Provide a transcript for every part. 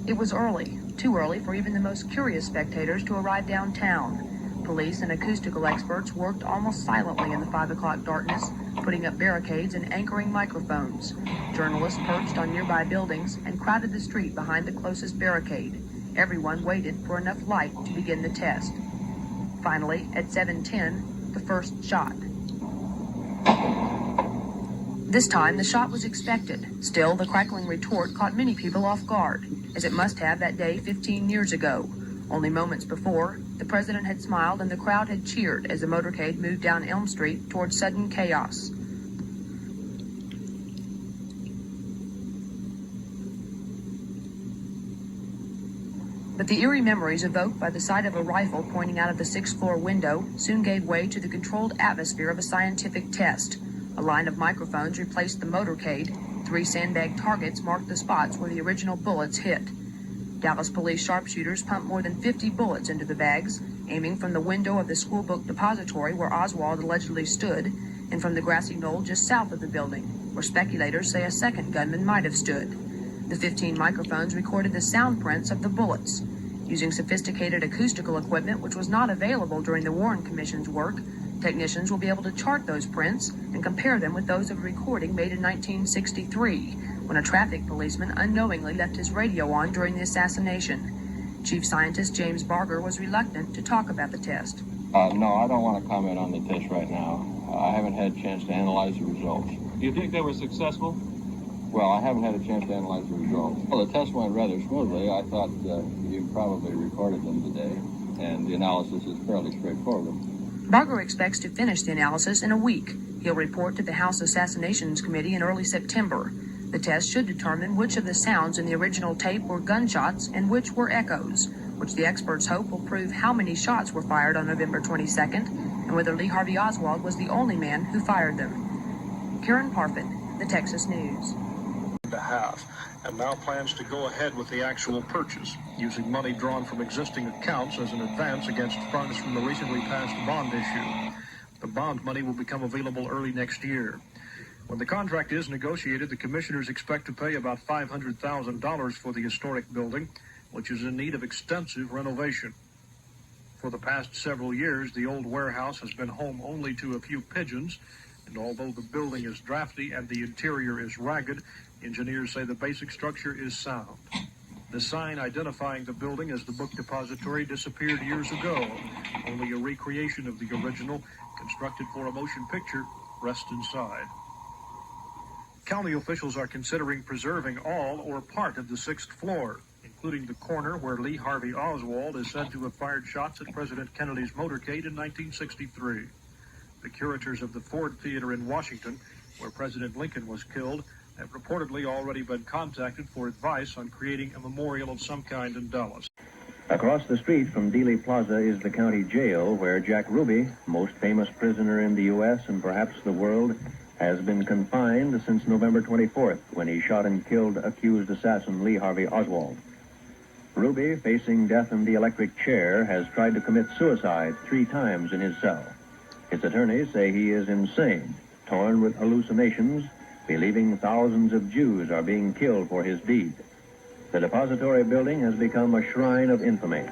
It was early, too early for even the most curious spectators to arrive downtown. Police and acoustical experts worked almost silently in the 5 o'clock darkness, putting up barricades and anchoring microphones. Journalists perched on nearby buildings and crowded the street behind the closest barricade. Everyone waited for enough light to begin the test. Finally, at 7:10, the first shot. This time, the shot was expected. Still, the crackling retort caught many people off guard, as it must have that day 15 years ago. Only moments before, the president had smiled and the crowd had cheered as the motorcade moved down Elm Street towards sudden chaos. But the eerie memories evoked by the sight of a rifle pointing out of the 6th-floor window soon gave way to the controlled atmosphere of a scientific test. A line of microphones replaced the motorcade. 3 sandbag targets marked the spots where the original bullets hit. Dallas police sharpshooters pumped more than 50 bullets into the bags, aiming from the window of the schoolbook depository where Oswald allegedly stood, and from the grassy knoll just south of the building, where speculators say a second gunman might have stood. The 15 microphones recorded the sound prints of the bullets. Using sophisticated acoustical equipment which was not available during the Warren Commission's work, technicians will be able to chart those prints and compare them with those of a recording made in 1963, when a traffic policeman unknowingly left his radio on during the assassination. Chief Scientist James Barger was reluctant to talk about the test. No, I don't want to comment on the test right now. I haven't had a chance to analyze the results. Do you think they were successful? Well, I haven't had a chance to analyze the results. Well, the test went rather smoothly. I thought you probably recorded them today, and the analysis is fairly straightforward. Barger expects to finish the analysis in a week. He'll report to the House Assassinations Committee in early September. The test should determine which of the sounds in the original tape were gunshots and which were echoes, which the experts hope will prove how many shots were fired on November 22nd and whether Lee Harvey Oswald was the only man who fired them. Karen Parfit, The Texas News. Behalf, and now plans to go ahead with the actual purchase, using money drawn from existing accounts as an advance against funds from the recently passed bond issue. The bond money will become available early next year. When the contract is negotiated, the commissioners expect to pay about $500,000 for the historic building, which is in need of extensive renovation. For the past several years, the old warehouse has been home only to a few pigeons, and although the building is drafty and the interior is ragged, engineers say the basic structure is sound. The sign identifying the building as the book depository disappeared years ago. Only a recreation of the original, constructed for a motion picture, rests inside. County officials are considering preserving all or part of the 6th floor, including the corner where Lee Harvey Oswald is said to have fired shots at President Kennedy's motorcade in 1963. The curators of the Ford Theater in Washington, where President Lincoln was killed, have reportedly already been contacted for advice on creating a memorial of some kind in Dallas. Across the street from Dealey Plaza is the county jail where Jack Ruby, most famous prisoner in the U.S. and perhaps the world, has been confined since November 24th, when he shot and killed accused assassin Lee Harvey Oswald. Ruby, facing death in the electric chair, has tried to commit suicide 3 times in his cell. His attorneys say he is insane, torn with hallucinations, believing thousands of Jews are being killed for his deed. The depository building has become a shrine of infamy.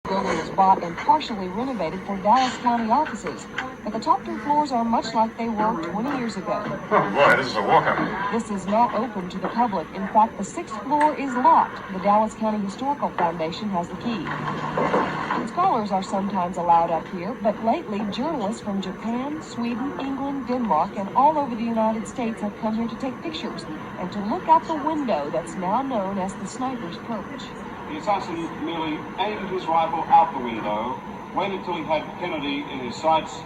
Building was bought and partially renovated for Dallas County offices, but the top 2 floors are much like they were 20 years ago. Oh boy, this is a walkout. This is not open to the public. In fact, the 6th floor is locked. The Dallas County Historical Foundation has the key. Scholars are sometimes allowed up here, but lately journalists from Japan, Sweden, England, Denmark, and all over the United States have come here to take pictures and to look out the window that's now known as the Sniper's Perch. The assassin merely aimed his rifle out the window, waited till he had Kennedy in his sights,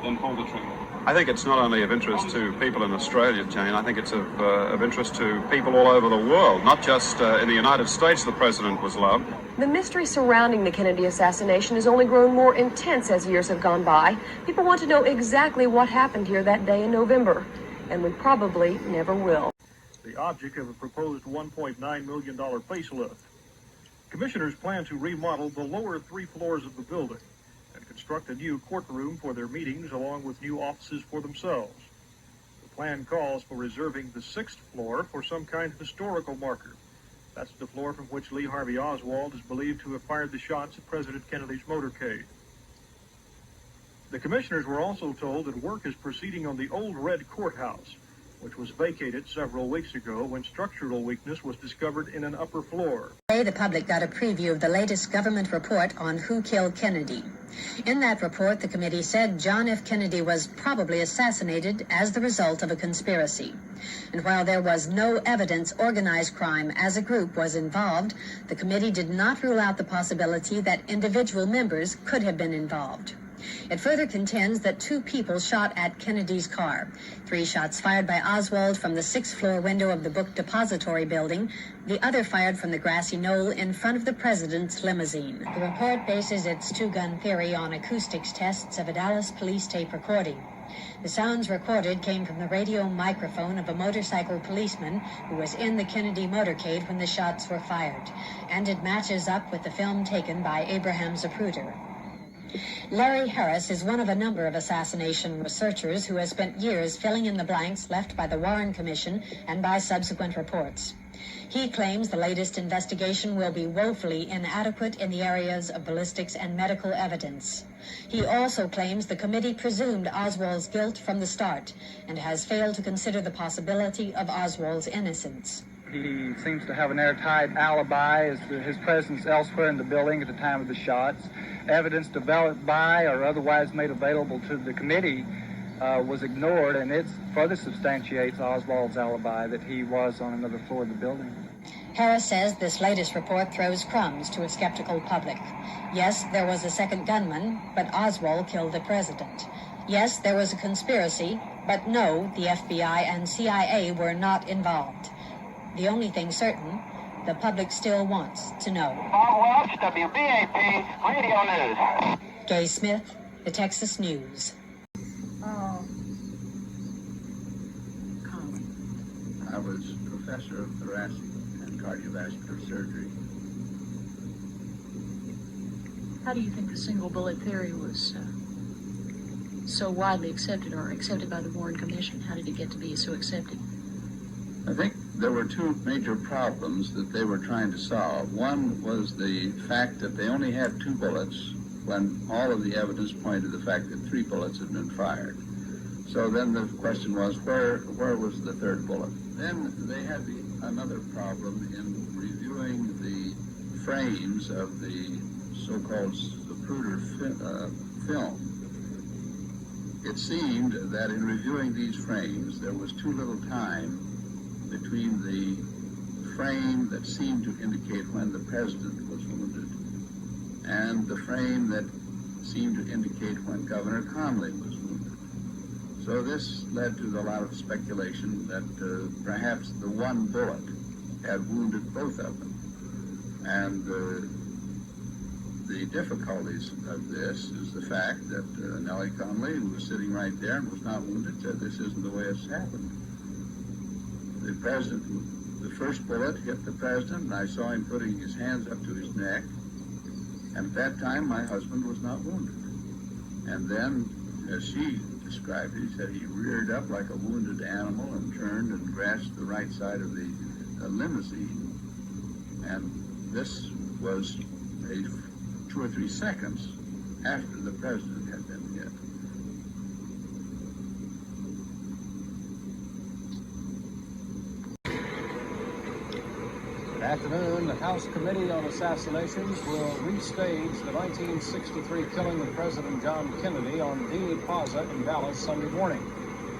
then pulled the trigger. I think it's not only of interest to people in Australia, Jane. I think it's of interest to people all over the world, not just in the United States the president was loved. The mystery surrounding the Kennedy assassination has only grown more intense as years have gone by. People want to know exactly what happened here that day in November. and we probably never will. The object of a proposed $1.9 million facelift. Commissioners plan to remodel the lower 3 floors of the building and construct a new courtroom for their meetings along with new offices for themselves. The plan calls for reserving the 6th floor for some kind of historical marker. That's the floor from which Lee Harvey Oswald is believed to have fired the shots at President Kennedy's motorcade. The commissioners were also told that work is proceeding on the old red courthouse, which was vacated several weeks ago when structural weakness was discovered in an upper floor. Today, the public got a preview of the latest government report on who killed Kennedy. In that report, the committee said John F. Kennedy was probably assassinated as the result of a conspiracy. And while there was no evidence organized crime as a group was involved, the committee did not rule out the possibility that individual members could have been involved. It further contends that 2 people shot at Kennedy's car. 3 shots fired by Oswald from the 6th floor window of the book depository building, the other fired from the grassy knoll in front of the president's limousine. The report bases its 2-gun theory on acoustics tests of a Dallas police tape recording. The sounds recorded came from the radio microphone of a motorcycle policeman who was in the Kennedy motorcade when the shots were fired, and it matches up with the film taken by Abraham Zapruder. Larry Harris is one of a number of assassination researchers who has spent years filling in the blanks left by the Warren Commission and by subsequent reports. He claims the latest investigation will be woefully inadequate in the areas of ballistics and medical evidence. He also claims the committee presumed Oswald's guilt from the start and has failed to consider the possibility of Oswald's innocence. He seems to have an airtight alibi as to his presence elsewhere in the building at the time of the shots. Evidence developed by or otherwise made available to the committee was ignored, and it further substantiates Oswald's alibi that he was on another floor of the building. Harris says this latest report throws crumbs to a skeptical public. Yes, there was a second gunman, but Oswald killed the president. Yes, there was a conspiracy, but no, the FBI and CIA were not involved. The only thing certain, the public still wants to know. Bob Welch, WBAP Radio News. Gay Smith, the Texas News. I was professor of thoracic and cardiovascular surgery. How do you think the single bullet theory was so widely accepted, or accepted by the Warren Commission? How did it get to be so accepted? I think there were 2 major problems that they were trying to solve. One was the fact that they only had 2 bullets when all of the evidence pointed to the fact that 3 bullets had been fired. So then the question was, where was the 3rd bullet? Then they had another problem in reviewing the frames of the so-called Zapruder film. It seemed that in reviewing these frames, there was too little time between the frame that seemed to indicate when the president was wounded and the frame that seemed to indicate when Governor Connally was wounded. So this led to a lot of speculation that perhaps the 1 bullet had wounded both of them. And the difficulties of this is the fact that Nellie Connally, who was sitting right there and was not wounded, said this isn't the way it's happened. The president, the first bullet hit the president, and I saw him putting his hands up to his neck. And at that time, my husband was not wounded. And then, as she described it, he said he reared up like a wounded animal and turned and grasped the right side of the limousine. And this was 2 or 3 seconds after the president had been hit. Good afternoon. The House Committee on Assassinations will restage the 1963 killing of President John Kennedy on Dealey Plaza in Dallas Sunday morning.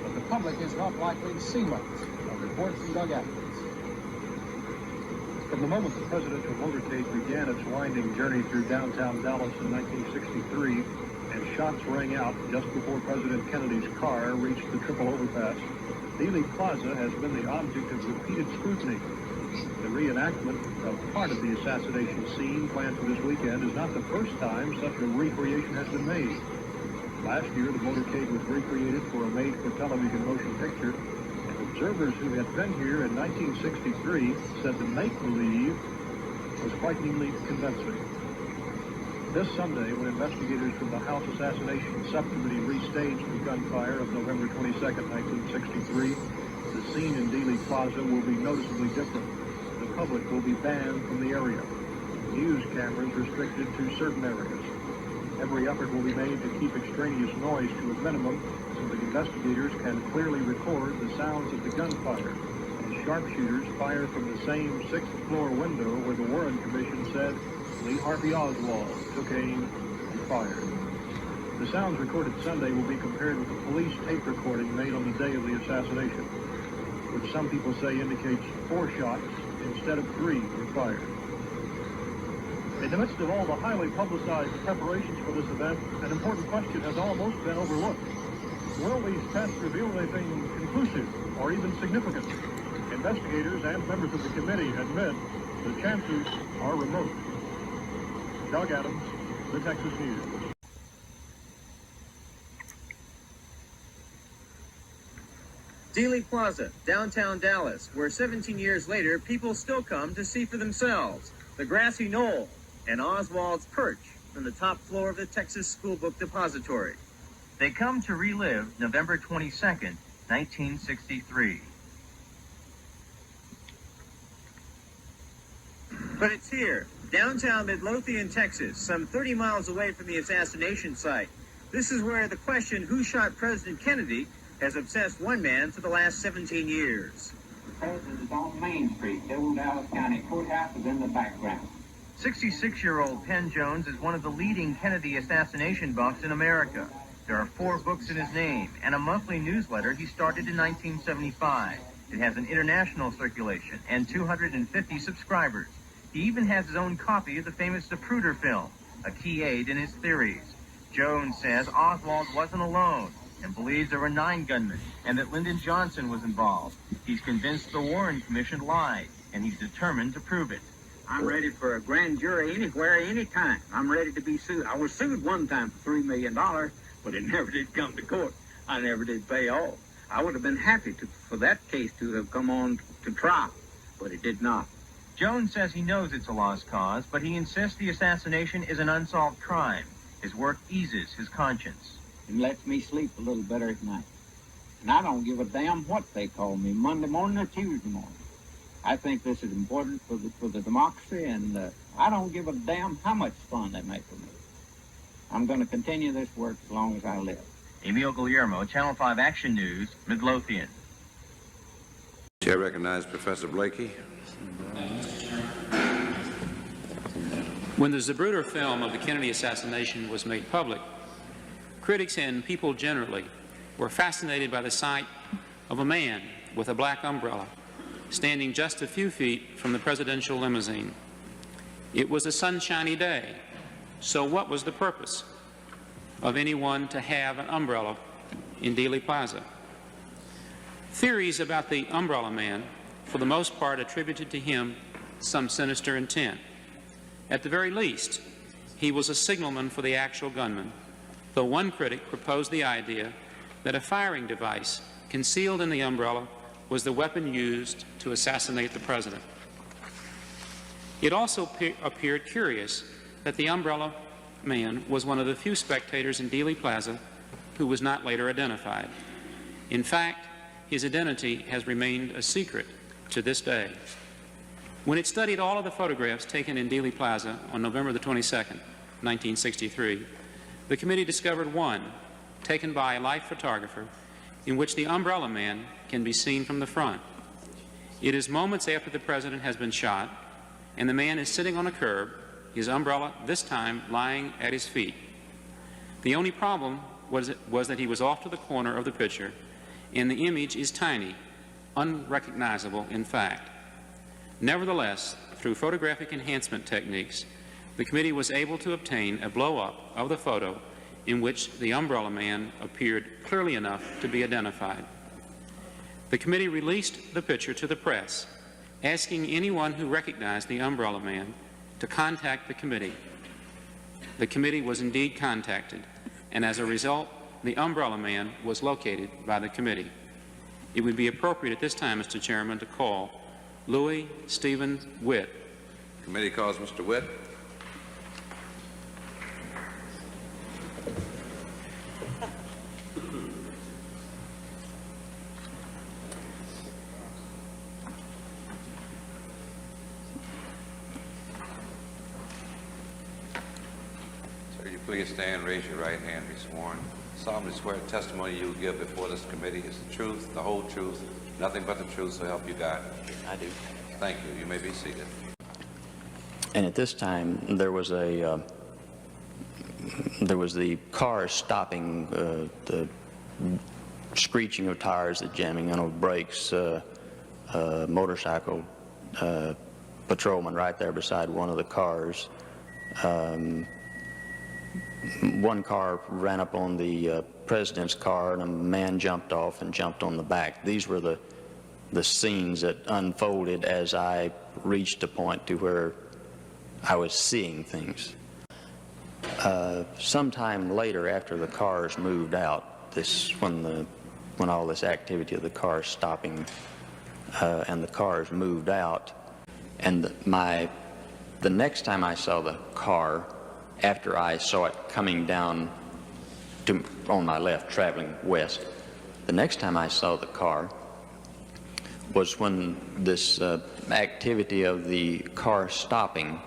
But the public is not likely to see much. A report from Doug Atkins. From the moment the presidential motorcade began its winding journey through downtown Dallas in 1963, and shots rang out just before President Kennedy's car reached the triple overpass, Dealey Plaza has been the object of repeated scrutiny. The reenactment of part of the assassination scene planned for this weekend is not the first time such a recreation has been made. Last year, the motorcade was recreated for a made-for-television motion picture, Observers who had been here in 1963 said the make-believe was quite neatly convincing. This Sunday, when investigators from the House Assassination Subcommittee restaged the gunfire of November 22, 1963, the scene in Dealey Plaza will be noticeably different. The public will be banned from the area. News cameras restricted to certain areas. Every effort will be made to keep extraneous noise to a minimum so that investigators can clearly record the sounds of the gunfire. And sharpshooters fire from the same sixth-floor window where the Warren Commission said Lee Harvey Oswald took aim and fired. The sounds recorded Sunday will be compared with the police tape recording made on the day of the assassination, which some people say indicates 4 shots instead of 3 were fired. In the midst of all the highly publicized preparations for this event, an important question has almost been overlooked. Will these tests reveal anything conclusive or even significant? Investigators and members of the committee admit the chances are remote. Doug Adams, The Texas News. Dealey Plaza, downtown Dallas, where 17 years later, people still come to see for themselves the grassy knoll and Oswald's perch on the top floor of the Texas School Book Depository. They come to relive November 22nd, 1963. But it's here, downtown Midlothian, Texas, some 30 miles away from the assassination site. This is where the question, who shot President Kennedy, has obsessed one man for the last 17 years. The president is on Main Street. The old Dallas County Courthouse is in the background. 66-year-old Penn Jones is one of the leading Kennedy assassination buffs in America. There are 4 books in his name and a monthly newsletter he started in 1975. It has an international circulation and 250 subscribers. He even has his own copy of the famous Zapruder film, a key aid in his theories. Jones says Oswald wasn't alone and believes there were 9 gunmen and that Lyndon Johnson was involved. He's convinced the Warren Commission lied, and he's determined to prove it. I'm ready for a grand jury anywhere, anytime. I'm ready to be sued. I was sued one time for $3 million, but it never did come to court. I never did pay off. I would have been happy for that case to have come on to trial, but it did not. Jones says he knows it's a lost cause, but he insists the assassination is an unsolved crime. His work eases his conscience. It lets me sleep a little better at night. And I don't give a damn what they call me, Monday morning or Tuesday morning. I think this is important for the democracy, and I don't give a damn how much fun they make of me. I'm going to continue this work as long as I live. Emil Guillermo, Channel 5 Action News, Midlothian. Chair recognizes Professor Blakey. When the Zapruder film of the Kennedy assassination was made public, critics and people generally were fascinated by the sight of a man with a black umbrella standing just a few feet from the presidential limousine. It was a sunshiny day, so what was the purpose of anyone to have an umbrella in Dealey Plaza? Theories about the umbrella man, for the most part, attributed to him some sinister intent. At the very least, he was a signalman for the actual gunman, though one critic proposed the idea that a firing device concealed in the umbrella was the weapon used to assassinate the president. It also appeared curious that the umbrella man was one of the few spectators in Dealey Plaza who was not later identified. In fact, his identity has remained a secret to this day. When it studied all of the photographs taken in Dealey Plaza on November the 22nd, 1963, the committee discovered one taken by a life photographer in which the umbrella man can be seen from the front. It is moments after the president has been shot, and the man is sitting on a curb, his umbrella this time lying at his feet. The only problem was that he was off to the corner of the picture, and the image is tiny, unrecognizable in fact. Nevertheless, through photographic enhancement techniques, the committee was able to obtain a blow-up of the photo in which the umbrella man appeared clearly enough to be identified. The committee released the picture to the press, asking anyone who recognized the umbrella man to contact the committee. The committee was indeed contacted, and as a result, the umbrella man was located by the committee. It would be appropriate at this time, Mr. Chairman, to call Louis Stephen Witt. Committee calls Mr. Witt. Sir, you please stand, raise your right hand, be sworn. Solemnly swear the testimony you will give before this committee is the truth, the whole truth, nothing but the truth, so help you God. I do. Thank you. You may be seated. And at this time, there was the car stopping, the screeching of tires, the jamming on of brakes, motorcycle patrolman right there beside one of the cars. One car ran up on the president's car, and a man jumped off and jumped on the back. These were the scenes that unfolded as I reached a point to where I was seeing things. Sometime later, after the cars moved out, when all this activity of the cars stopping and the cars moved out, and the next time I saw the car, after I saw it coming down on my left, traveling west, the next time I saw the car was when this activity of the car stopping